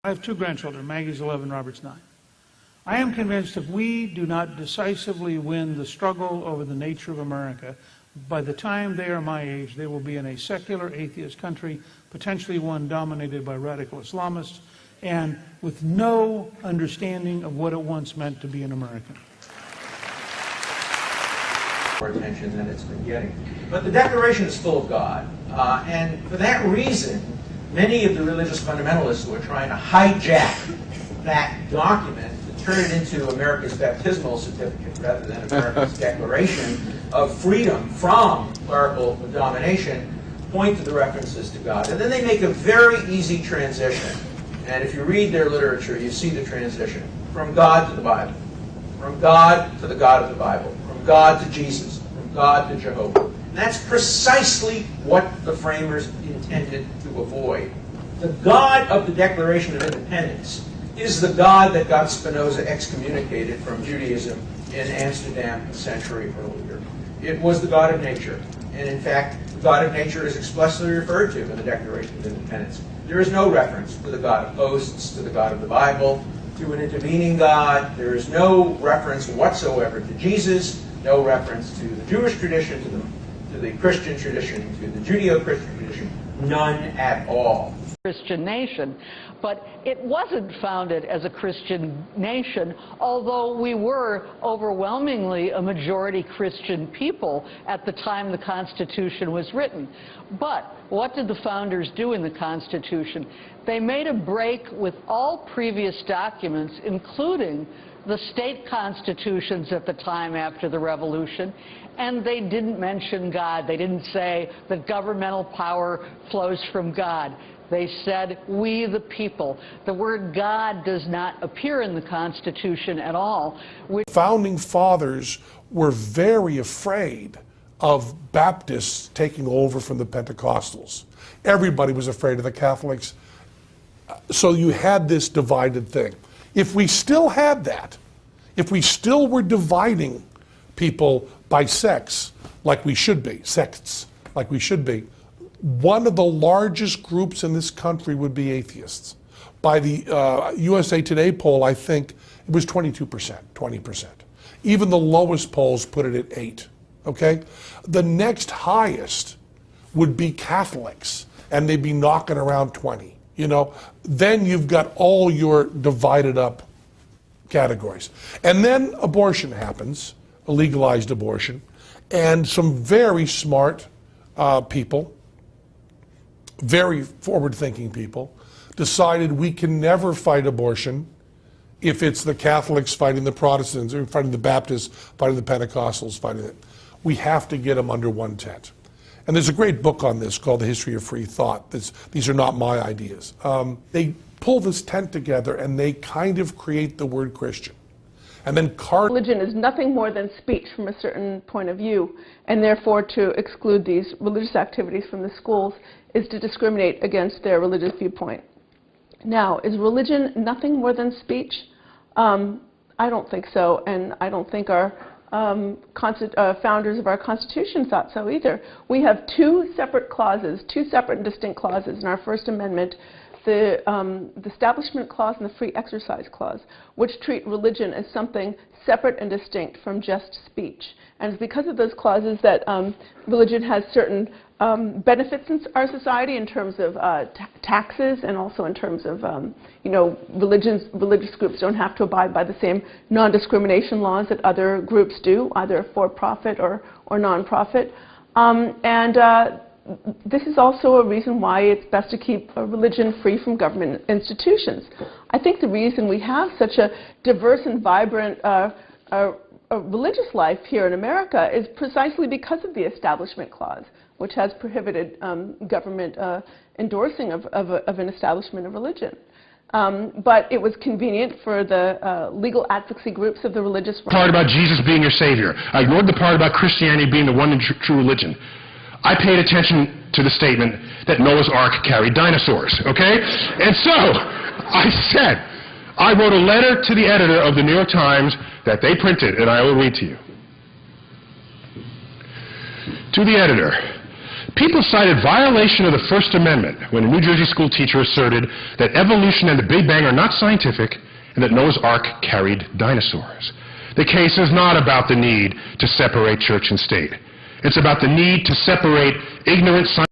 I have two grandchildren. Maggie's 11, Robert's 9. I am convinced if we do not decisively win the struggle over the nature of America, by the time they are my age, they will be in a secular atheist country, potentially one dominated by radical Islamists, and with no understanding of what it once meant to be an American. More attention than it's been getting. But the Declaration is full of God, and for that reason, many of the religious fundamentalists who are trying to hijack that document to turn it into America's baptismal certificate rather than America's Declaration of freedom from clerical domination point to the references to God. And then they make a very easy transition. And if you read their literature, you see the transition from God to the Bible, from God to the God of the Bible, from God to Jesus, from God to Jehovah. And that's precisely what the framers intended to avoid. The God of the Declaration of Independence is the God that got Spinoza excommunicated from Judaism in Amsterdam a century earlier. It was the God of nature. And in fact, the God of nature is explicitly referred to in the Declaration of Independence. There is no reference to the God of hosts, to the God of the Bible, to an intervening God. There is no reference whatsoever to Jesus, no reference to the Jewish tradition, to the Christian tradition, to the Judeo-Christian tradition, none at all. Christian nation, but it wasn't founded as a Christian nation, although we were overwhelmingly a majority Christian people at the time the Constitution was written. But what did the founders do in the Constitution? They made a break with all previous documents, including the state constitutions at the time after the Revolution, and they didn't mention God. They didn't say that governmental power flows from God. They said, we the people. The word God does not appear in the Constitution at all. Founding fathers were very afraid of Baptists taking over from the Pentecostals. Everybody was afraid of the Catholics. So you had this divided thing. If we still had that, if we still were dividing people by sex, like we should be, sects, like we should be, one of the largest groups in this country would be atheists. By the USA Today poll, I think it was 22%, 20%. Even the lowest polls put it at 8%, okay? The next highest would be Catholics, and they'd be knocking around 20%, you know? Then you've got all your divided up categories. And then abortion happens, a legalized abortion, and some very smart people, very forward-thinking people, decided we can never fight abortion if it's the Catholics fighting the Protestants, or fighting the Baptists, fighting the Pentecostals, fighting it. We have to get them under one tent. And there's a great book on this called The History of Free Thought. These are not my ideas. They pull this tent together and they kind of create the word Christian. And then religion is nothing more than speech from a certain point of view, and therefore to exclude these religious activities from the schools is to discriminate against their religious viewpoint. Now, is religion nothing more than speech? I don't think so, and I don't think our founders of our Constitution thought so either. We have two separate clauses, two separate and distinct clauses in our First Amendment, the Establishment Clause and the Free Exercise Clause, which treat religion as something separate and distinct from just speech. And it's because of those clauses that religion has certain benefits in our society in terms of taxes, and also in terms of, you know, religious groups don't have to abide by the same non-discrimination laws that other groups do, either for-profit or non-profit. This is also a reason why it's best to keep religion free from government institutions. I think the reason we have such a diverse and vibrant religious life here in America is precisely because of the Establishment Clause, which has prohibited government endorsing of an establishment of religion. But it was convenient for the legal advocacy groups of the religious right. Part about Jesus being your Savior. I ignored the part about Christianity being the one and true religion. I paid attention to the statement that Noah's Ark carried dinosaurs, okay? And so, I said, I wrote a letter to the editor of the New York Times that they printed, and I will read to you. To the editor, People cited violation of the First Amendment when a New Jersey school teacher asserted that evolution and the Big Bang are not scientific and that Noah's Ark carried dinosaurs. The case is not about the need to separate church and state. It's about the need to separate ignorant science